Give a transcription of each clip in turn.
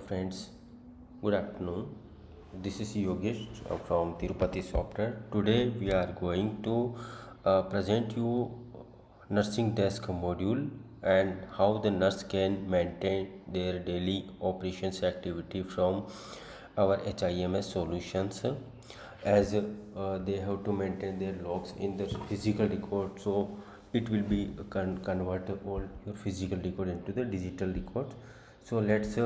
Friends, good afternoon. This is Yogesh from Tirupati Software. Today we are going to present you nursing desk module and how the nurse can maintain their daily operations activity from our HIMS solutions, as they have to maintain their logs in the physical record. So it will be convert all your physical record into the digital record. So let's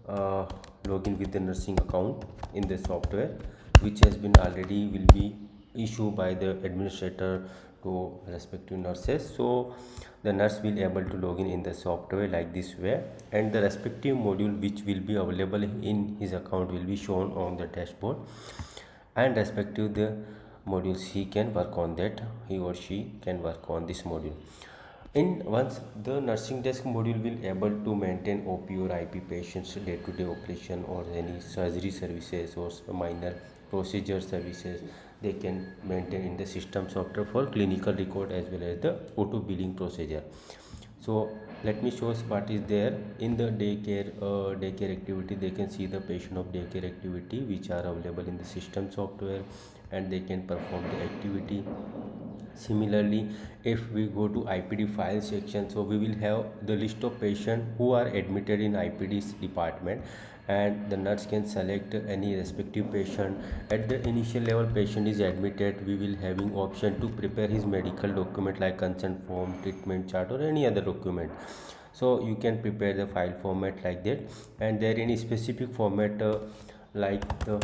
log in with the nursing account in the software, which has been already will be issued by the administrator to respective nurses. So the nurse will able to log in the software like this way, and the respective module which will be available in his account will be shown on the dashboard, and respective the modules he can work on that, he or she can work on this module. In once the nursing desk module will able to maintain OP or IP patients day-to-day operation or any surgery services or minor procedure services, they can maintain in the system software for clinical record as well as the auto billing procedure. So let me show us what is there in the daycare activity. They can see the patient of daycare activity which are available in the system software, and they can perform the activity. Similarly, if we go to IPD file section, so we will have the list of patients who are admitted in IPD's department, and the nurse can select any respective patient. At the initial level patient is admitted, we will having option to prepare his medical document like consent form, treatment chart or any other document. So you can prepare the file format like that, and there any specific format like the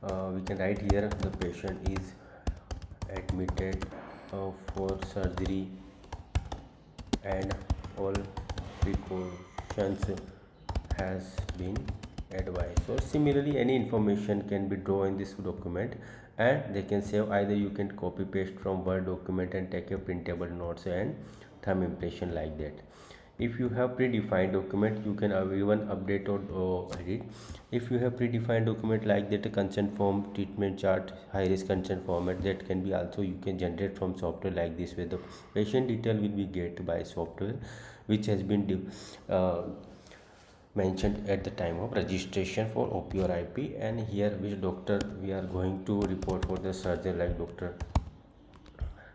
we can write here the patient is admitted for surgery and all precautions has been advised. So similarly any information can be drawn in this document, and they can save. Either you can copy paste from Word document and take a printable notes and thumb impression like that. If you have predefined document, you can even update or edit. If you have predefined document like that, a consent form, treatment chart, high risk consent format, that can be also you can generate from software like this way. The patient detail will be get by software which has been mentioned at the time of registration for OP or IP, and here which doctor we are going to report for the surgeon like Dr.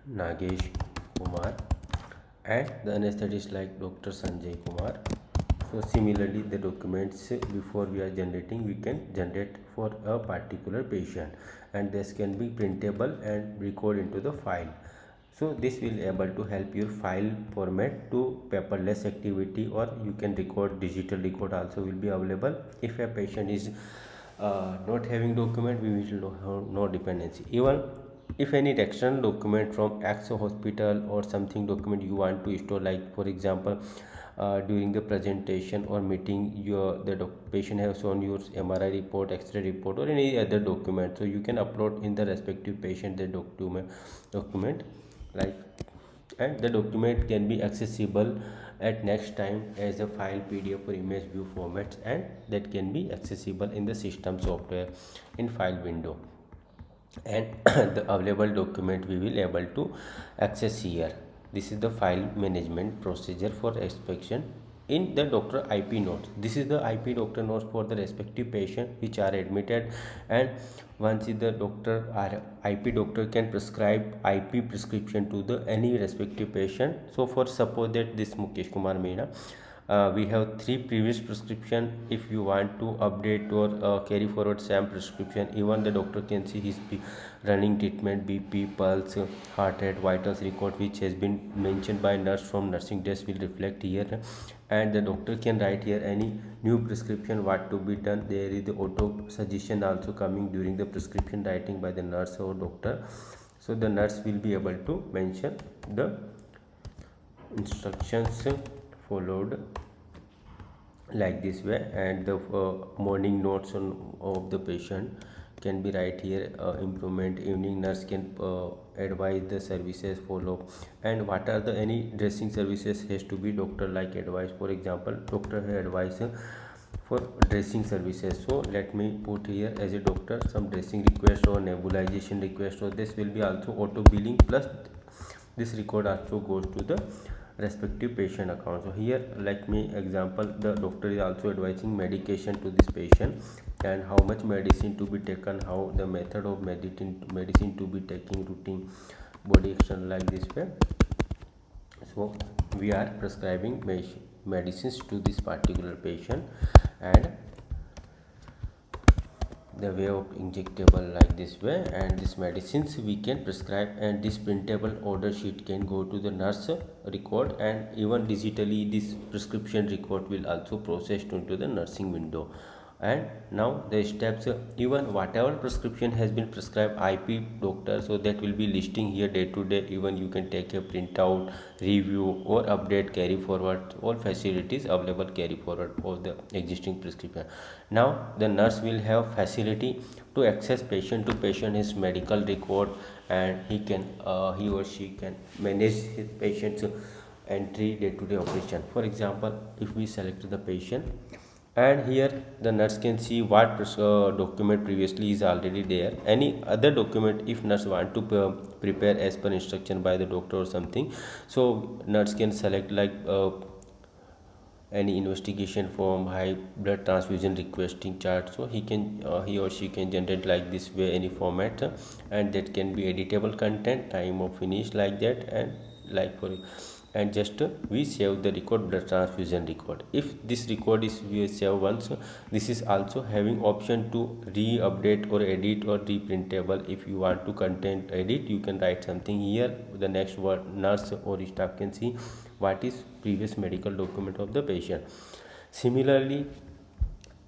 Nagesh Kumar, and the anesthetist like Dr. Sanjay Kumar. So similarly the documents before we are generating, we can generate for a particular patient, and this can be printable and record into the file. So this will able to help your file format to paperless activity, or you can record digital record also will be available. If a patient is not having document, we will have no dependency. Even if any external document from X hospital or something document you want to store, like for example during the presentation or meeting, patient has shown your MRI report, X-ray report or any other document, so you can upload in the respective patient the document like, and the document can be accessible at next time as a file, PDF or image view formats, and that can be accessible in the system software in file window, and the available document we will able to access here. This is the file management procedure for inspection in the doctor IP notes. This is the IP doctor notes for the respective patient which are admitted, and once the doctor or IP doctor can prescribe IP prescription to the any respective patient. So for suppose that this Mukesh Kumar Meena, we have 3 previous prescription. If you want to update or carry forward same prescription, even the doctor can see his running treatment, BP, pulse, heart rate, vitals record which has been mentioned by nurse from nursing desk will reflect here, and the doctor can write here any new prescription what to be done. There is the auto suggestion also coming during the prescription writing by the nurse or doctor. So the nurse will be able to mention the instructions followed like this way, and the morning notes of the patient can be right here. Improvement evening, nurse can advise the services follow, and what are the any dressing services has to be doctor like advice. For example, doctor advice for dressing services. So let me put here as a doctor some dressing request or nebulization request. So this will be also auto billing, plus this record also goes to the respective patient account. So here, like me example, the doctor is also advising medication to this patient and how much medicine to be taken, how the method of medicine to be taking, routine body action, like this way. So we are prescribing medicines to this particular patient, and the way of injectable like this way, and this medicines we can prescribe, and this printable order sheet can go to the nurse record, and even digitally this prescription record will also processed into the nursing window. And now the steps, even whatever prescription has been prescribed IP doctor, so that will be listing here day to day. Even you can take a printout, review or update, carry forward all facilities available, carry forward all the existing prescription. Now the nurse will have facility to access patient to patient his medical record, and he or she can manage his patient's entry day to day operation. For example, if we select the patient, and here the nurse can see what document previously is already there, any other document if nurse want to prepare as per instruction by the doctor or something, so nurse can select like any investigation form, high blood transfusion requesting chart, so he or she can generate like this way any format, and that can be editable content, time of finish, like that, and like for, and just we save the record, blood transfusion record. If this record is we save once, this is also having option to re-update or edit or reprintable. If you want to content edit, you can write something here, the next word nurse or staff can see what is previous medical document of the patient. Similarly,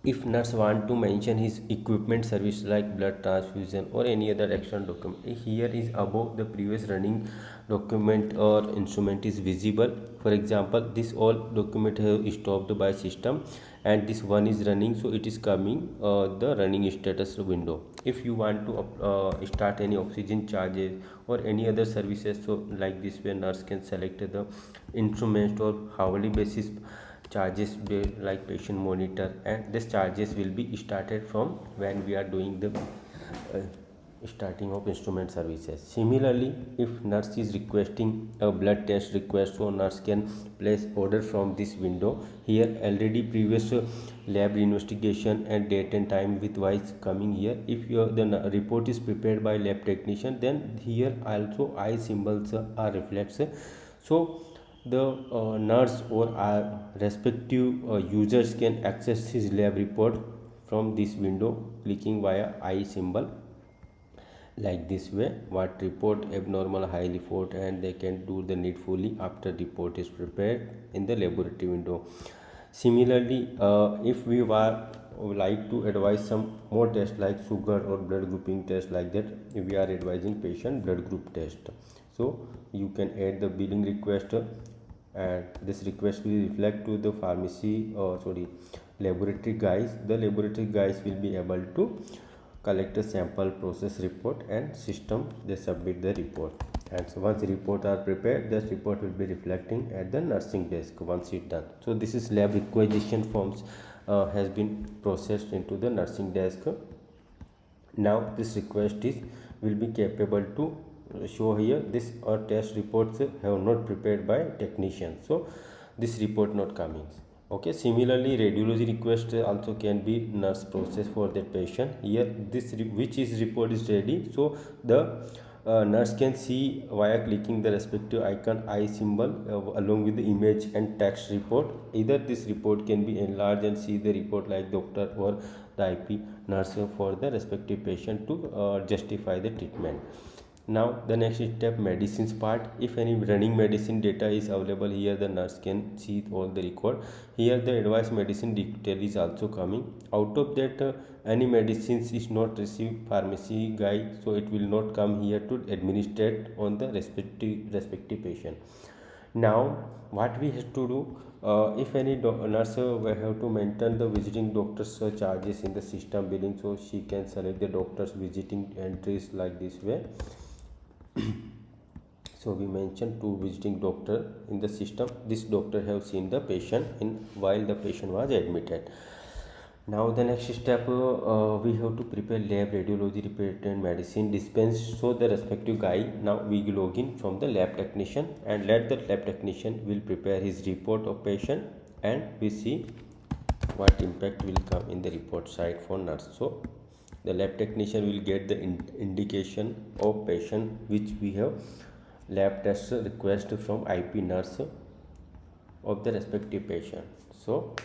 if nurse want to mention his equipment service like blood transfusion or any other external document, here is above the previous running document or instrument is visible. For example, this all document have stopped by system, and this one is running, so it is coming the running status window. If you want to start any oxygen charges or any other services, so like this way nurse can select the instruments or hourly basis charges like patient monitor, and this charges will be started from when we are doing the starting of instrument services. Similarly, if nurse is requesting a blood test request, so nurse can place order from this window. Here already previous lab investigation and date and time with wise coming here. If the report is prepared by lab technician, then here also I symbols are reflects. So the nurse or respective users can access his lab report from this window, clicking via I symbol like this way, what report, abnormal, high report, and they can do the needfully after report is prepared in the laboratory window. Similarly, if we were like to advise some more tests like sugar or blood grouping test, like that we are advising patient blood group test, so you can add the billing request, and this request will reflect to the pharmacy laboratory guys. The laboratory guys will be able to collect a sample, process report, and system they submit the report. And so once the report are prepared, this report will be reflecting at the nursing desk once it's done. So this is lab requisition forms has been processed into the nursing desk. Now this request is will be capable to show here this or test reports have not prepared by technician, so this report not coming. Okay, similarly radiology request also can be nurse process for that patient. Here this which is report is ready, so the nurse can see via clicking the respective icon I symbol along with the image and text report. Either this report can be enlarged and see the report like doctor or the IP nurse for the respective patient to justify the treatment. Now the next step, medicines part. If any running medicine data is available, here the nurse can see all the record. Here the advice medicine detail is also coming. Out of that any medicines is not received pharmacy guide, so it will not come here to administrate on the respective patient. Now what we have to do, if any nurse have to maintain the visiting doctor's charges in the system billing, so she can select the doctor's visiting entries like this way. So we mentioned to visiting doctor in the system. This doctor have seen the patient in while the patient was admitted. Now the next step, we have to prepare lab radiology report and medicine dispense. So the respective guy, now we log in from the lab technician and let the lab technician will prepare his report of patient, and we see what impact will come in the report side for nurse. So the lab technician will get the indication of patient which we have lab test request from IP nurse of the respective patient. So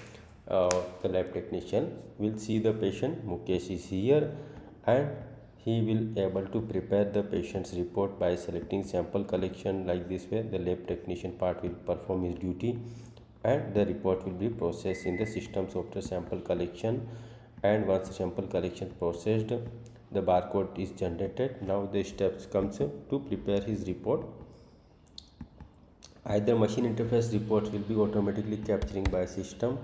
the lab technician will see the patient. Mukesh is here, and he will able to prepare the patient's report by selecting sample collection. Like this way the lab technician part will perform his duty, and the report will be processed in the system software sample collection. And once sample collection processed, the barcode is generated. Now the steps comes to prepare his report. Either machine interface reports will be automatically capturing by system,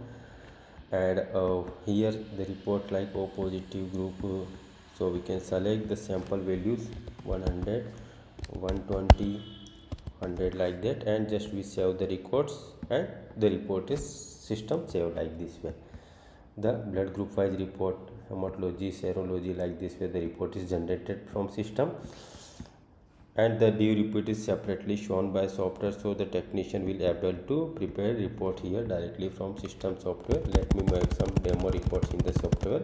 and here the report like O positive group, so we can select the sample values 100, 120, 100 like that, and just we save the records, and the report is system save like this way. The blood group wise report, hematology, serology, like this way the report is generated from system, and the due report is separately shown by software, so the technician will able to prepare report here directly from system software. Let me make some demo reports in the software.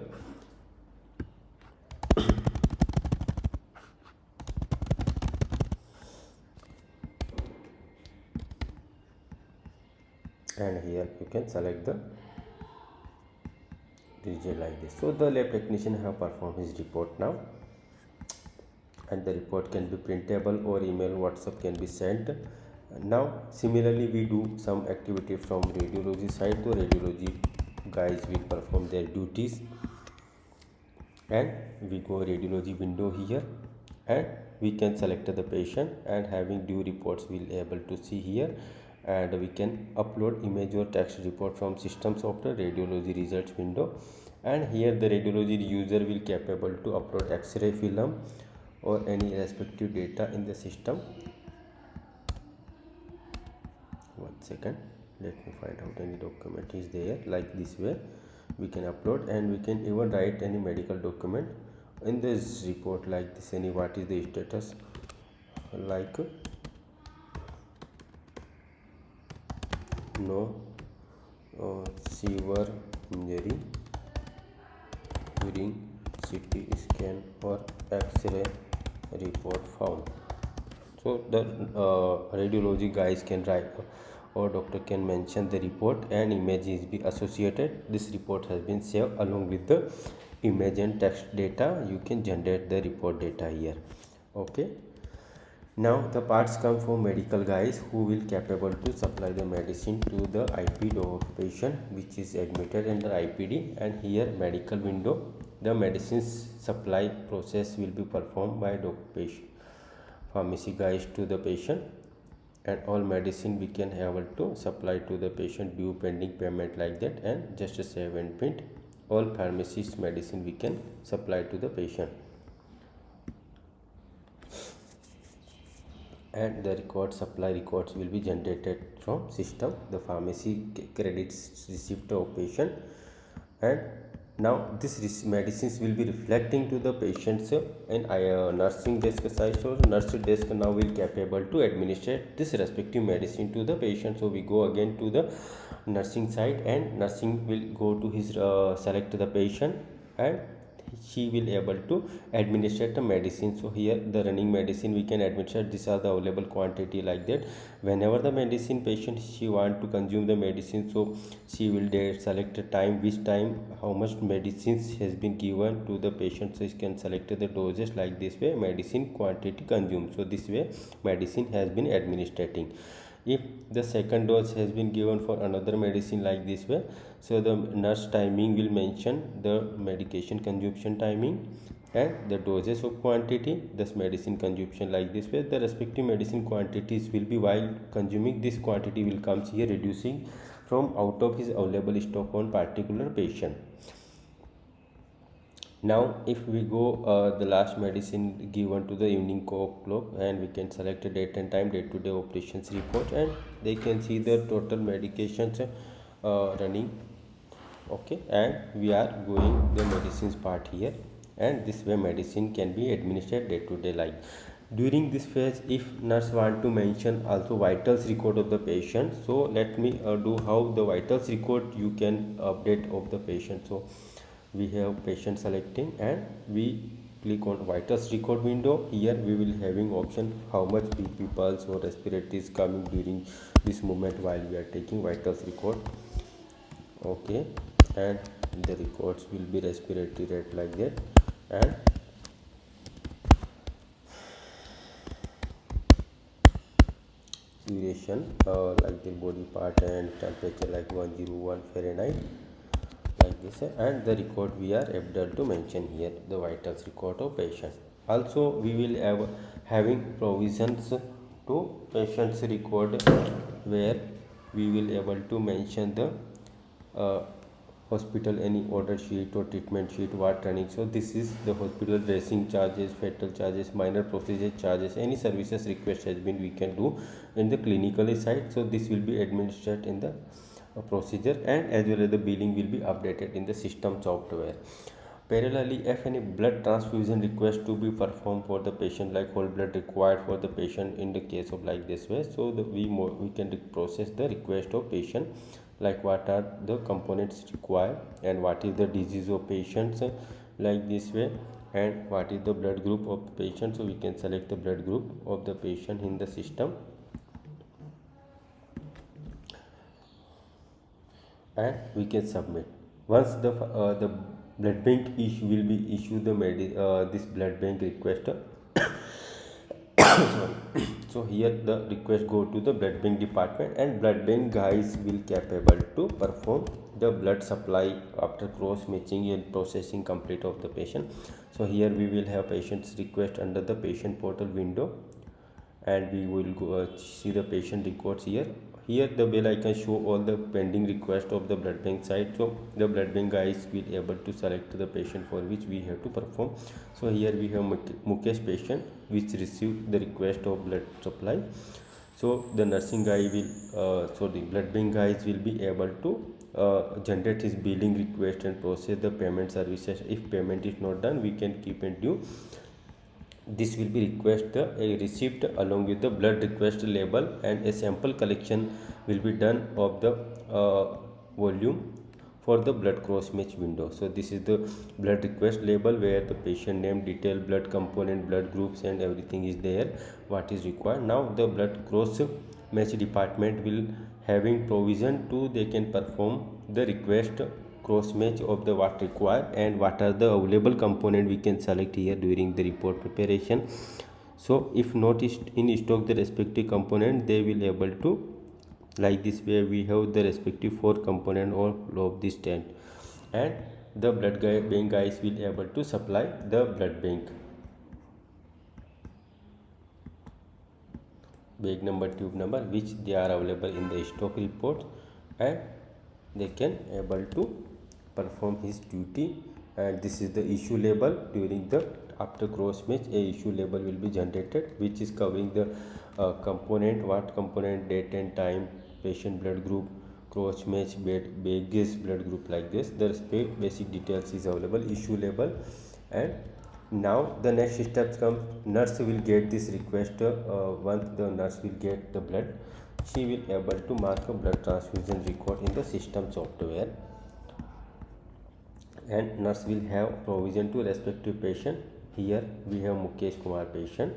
And here you can select the region like this. So the lab technician have performed his report now, and the report can be printable or email, WhatsApp can be sent. Now similarly we do some activity from radiology side. So radiology guys will perform their duties, and we go radiology window here, and we can select the patient, and having due reports we'll able to see here, and we can upload image or text report from system software radiology results window. And here the radiology user will capable to upload x-ray film or any respective data in the system. One second, let me find out any document is there. Like this way we can upload, and we can even write any medical document in this report like this. Any what is the status, like no severe injury during CT scan or X-ray report found. So the radiology guys can write, or doctor can mention the report, and image is be associated. This report has been saved along with the image and text data. You can generate the report data here. Okay. Now the parts come from medical guys who will capable to supply the medicine to the IP of patient which is admitted under IPD. And here medical window, the medicines supply process will be performed by patient pharmacy guys to the patient, and all medicine we can able to supply to the patient due pending payment like that, and just a save and print. All pharmacist medicine we can supply to the patient, and the record supply records will be generated from system. The pharmacy credits receipt of patient, and now this medicines will be reflecting to the patients in nursing desk side. So nurse desk now will capable to administrate this respective medicine to the patient. So we go again to the nursing side, and nursing will go to his select the patient, and she will able to administrate the medicine. So here the running medicine we can administrate. These are the available quantity like that. Whenever the medicine patient she want to consume the medicine, so she will select a time, which time how much medicines has been given to the patient, so she can select the doses. Like this way medicine quantity consumed, so this way medicine has been administrating. If the second dose has been given for another medicine like this way, so the nurse timing will mention the medication consumption timing and the doses of quantity, this medicine consumption. Like this way the respective medicine quantities will be, while consuming this quantity will comes here reducing from out of his available stock on particular patient. Now if we go the last medicine given to the evening clock, and we can select a date and time, day-to-day operations report, and they can see the total medications running Okay, and we are going the medicines part here, and this way medicine can be administered day to day life. During this phase, if nurse want to mention also vitals record of the patient, so let me do how the vitals record you can update of the patient. So we have patient selecting, and we click on vitals record window. Here we will having option how much BP, pulse or respiratory is coming during this moment while we are taking vitals record. Okay, and the records will be respiratory rate like that, and duration like the body part, and temperature like 101 Fahrenheit like this, and the record we are able to mention here the vitals record of patient. Also we will have having provisions to patients record, where we will able to mention the uh, hospital any order sheet or treatment sheet what running. So this is the hospital dressing charges, fatal charges, minor procedure charges, any services request has been we can do in the clinical side. So this will be administered in the procedure, and as well as the billing will be updated in the system software. Parallelly, if any blood transfusion request to be performed for the patient, like whole blood required for the patient in the case of like this way, so we can process the request of patient, like what are the components required and what is the disease of patients like this way, and what is the blood group of the patient. So we can select the blood group of the patient in the system, and we can submit. Once the blood bank issue will be issued the this blood bank request. Sorry. So here the request go to the blood bank department, and blood bank guys will capable to perform the blood supply after cross matching and processing complete of the patient. So here we will have patient's request under the patient portal window, and we will go, see the patient records here. Here the bell icon show all the pending request of the blood bank side. So the blood bank guys will able to select the patient for which we have to perform. So here we have Mukesh patient which received the request of blood supply. So the nursing guy will so the blood bank guys will be able to generate his billing request and process the payment services. If payment is not done, we can keep and due. This will be request a receipt along with the blood request label, and a sample collection will be done of the volume for the blood cross match window. So this is the blood request label where the patient name, detail, blood component, blood groups and everything is there what is required. Now the blood cross match department will having provision to they can perform the request cross match of the what required and what are the available component we can select here during the report preparation. So if not in stock the respective component, they will able to like this way we have the respective 4 component all of this tent, and the bank guys will able to supply the blood bank bag number, tube number which they are available in the stock report, and they can able to perform his duty. And this is the issue label. During the after cross match a issue label will be generated which is covering the component, what component, date and time, patient blood group, cross match baggage blood group like this. The basic details is available issue label. And now the next steps come, nurse will get this request. Once the nurse will get the blood, she will able to mark a blood transfusion record in the system software, and nurse will have provision to respective patient. Here we have Mukesh Kumar patient,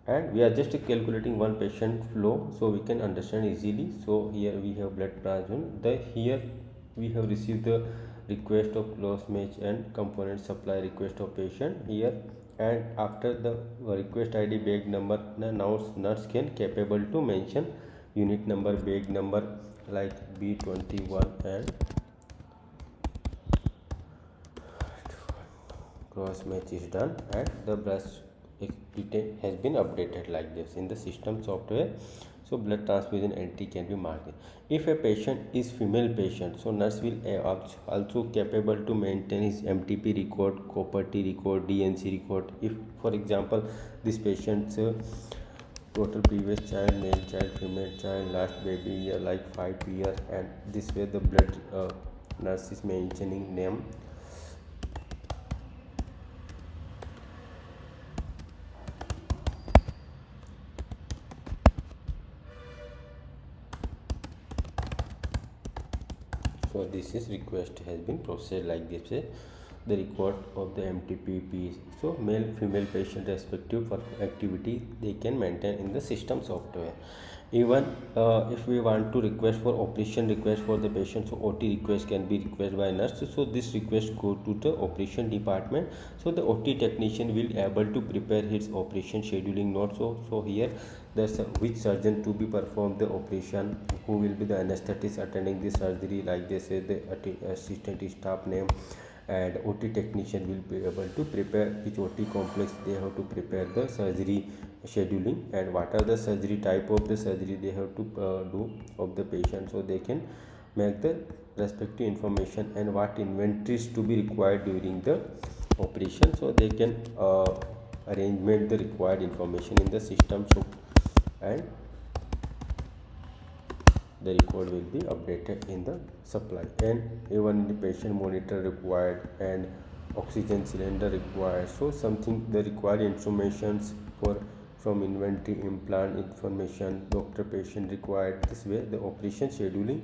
and we are just calculating one patient flow so we can understand easily. So here we have blood transfusion. Here we have received the request of cross match and component supply request of patient here, and after the request ID, bag number, now nurse can capable to mention unit number, bag number like B21, and cross match is done, and the brush detail has been updated like this in the system software. So blood transfusion entry can be marked. If a patient is female patient, so nurse will also capable to maintain his MTP record, copper T record, DNC record. If for example this patient's total previous child, male child, female child, last baby year like 5 years, and this way the blood nurse is mentioning name. So this is request has been processed like this. The record of the MTPP. So male female patient respective for activity they can maintain in the system software. Even if we want to request for operation request for the patient, so OT request can be requested by nurse. So this request go to the operation department. So the OT technician will able to prepare his operation scheduling notes. So here the which surgeon to be perform the operation, who will be the anesthetist attending the surgery, like they say the assistant staff name, and OT technician will be able to prepare which OT complex they have to prepare the surgery scheduling, and what are the surgery type of the surgery they have to do of the patient. So they can make the respective information and what inventories to be required during the operation. So they can arrangement the required information in the system. So and the record will be updated in the supply, and even the patient monitor required and oxygen cylinder required. So something the required informations for from inventory, implant information, doctor patient required. This way the operation scheduling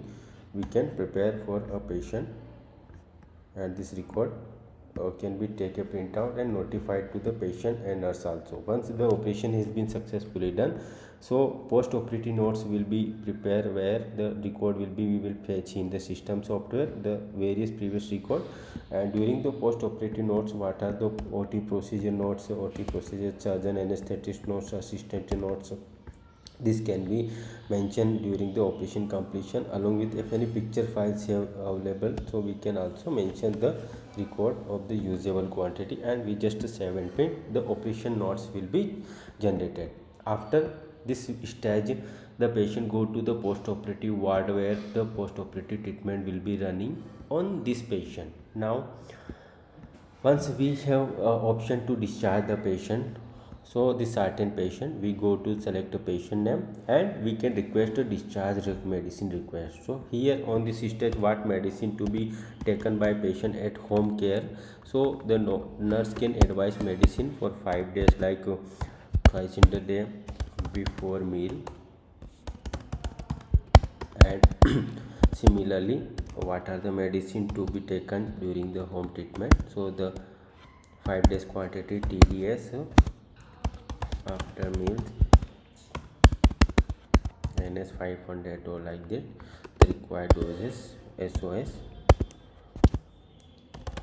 we can prepare for a patient, and this record can be take a printout and notified to the patient and nurse also. Once the operation has been successfully done, so post operative notes will be prepared, where the record will be we will fetch in the system software the various previous record, and during the post operative notes what are the OT procedure notes, OT procedure surgeon anesthetist notes, assistant notes. This can be mentioned during the operation completion, along with if any picture files have available. So we can also mention the record of the usable quantity, and we just save and print. The operation notes will be generated. After this stage, the patient go to the post operative ward, where the post operative treatment will be running on this patient. Now once we have option to discharge the patient, so the certain patient we go to select a patient name, and we can request a discharge medicine request. So here on this stage what medicine to be taken by patient at home care. So the nurse can advise medicine for 5 days, like twice in the day before meal, and similarly what are the medicine to be taken during the home treatment. So the 5 days quantity TDS after meals NS 500 or like that, the required doses SOS.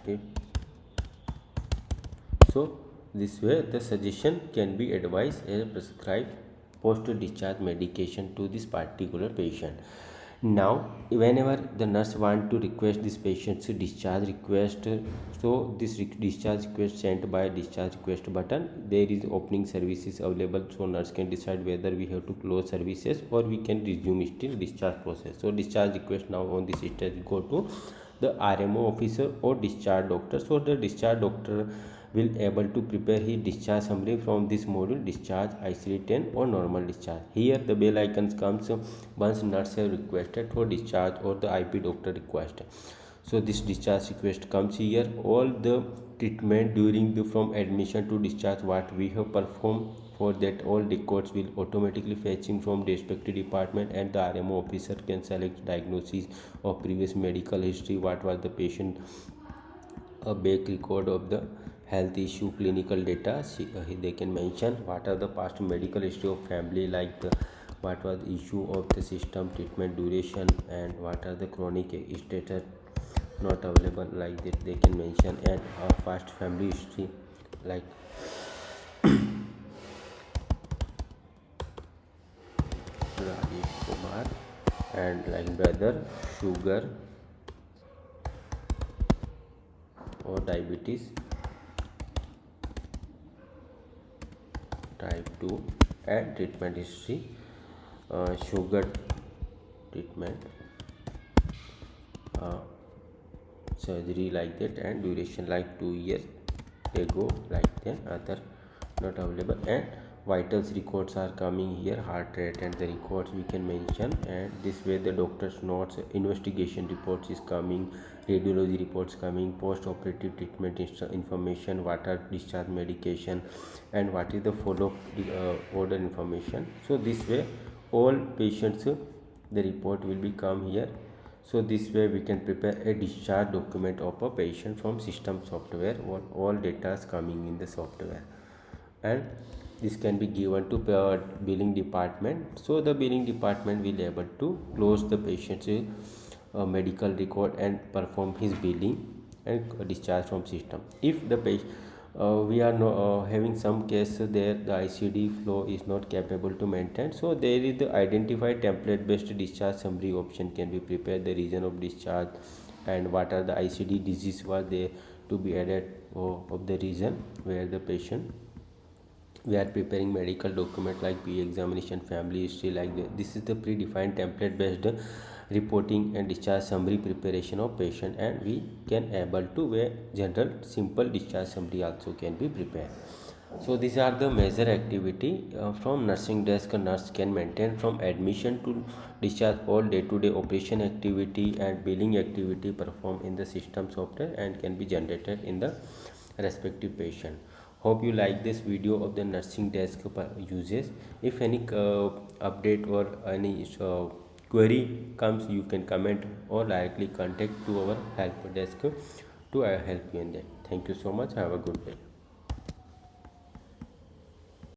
Okay, so this way the suggestion can be advised and prescribed post discharge medication to this particular patient. Now whenever the nurse want to request this patient's discharge request, so this discharge request sent by discharge request button, there is opening services available. So nurse can decide whether we have to close services or we can resume still discharge process. So discharge request now on this stage go to the RMO officer or discharge doctor. So the discharge doctor will able to prepare his discharge summary from this module: discharge, ICD-10 or normal discharge. Here the bell icons comes once nurse have requested for discharge or the IP doctor request. So this discharge request comes here. All the treatment during the from admission to discharge what we have performed, for that all records will automatically fetching from the respective department, and the RMO officer can select diagnosis of previous medical history, what was the patient, a back record of the health issue, clinical data. They can mention what are the past medical history of family, like what was the issue of the system, treatment duration, and what are the chronic status not available, like that they can mention, and past family history like Rajesh Kumar, and like brother, sugar or diabetes type 2, and treatment history, sugar treatment, surgery like that, and duration like 2 years ago, like that other not available, and vitals records are coming here, heart rate and the records we can mention. And this way the doctor's notes, investigation reports is coming, radiology reports coming, post-operative treatment information, what are discharge medication, and what is the follow order information. So this way all patients the report will be come here. So this way we can prepare a discharge document of a patient from system software. All data is coming in the software, and this can be given to billing department. So the billing department will able to close the patient's medical record and perform his billing and discharge from system. If the patient we are having some case there the ICD flow is not capable to maintain, so there is the identified template based discharge summary option can be prepared, the reason of discharge and what are the ICD disease were there to be added of the region where the patient. We are preparing medical document like PA examination, family history like that. This is the predefined template based reporting and discharge summary preparation of patient, and we can able to where general simple discharge summary also can be prepared. So these are the major activity from nursing desk. A nurse can maintain from admission to discharge all day-to-day operation activity and billing activity performed in the system software and can be generated in the respective patient. Hope you like this video of the nursing desk uses. If any update or any query comes, you can comment or directly contact to our help desk to help you in that. Thank you so much. Have a good day.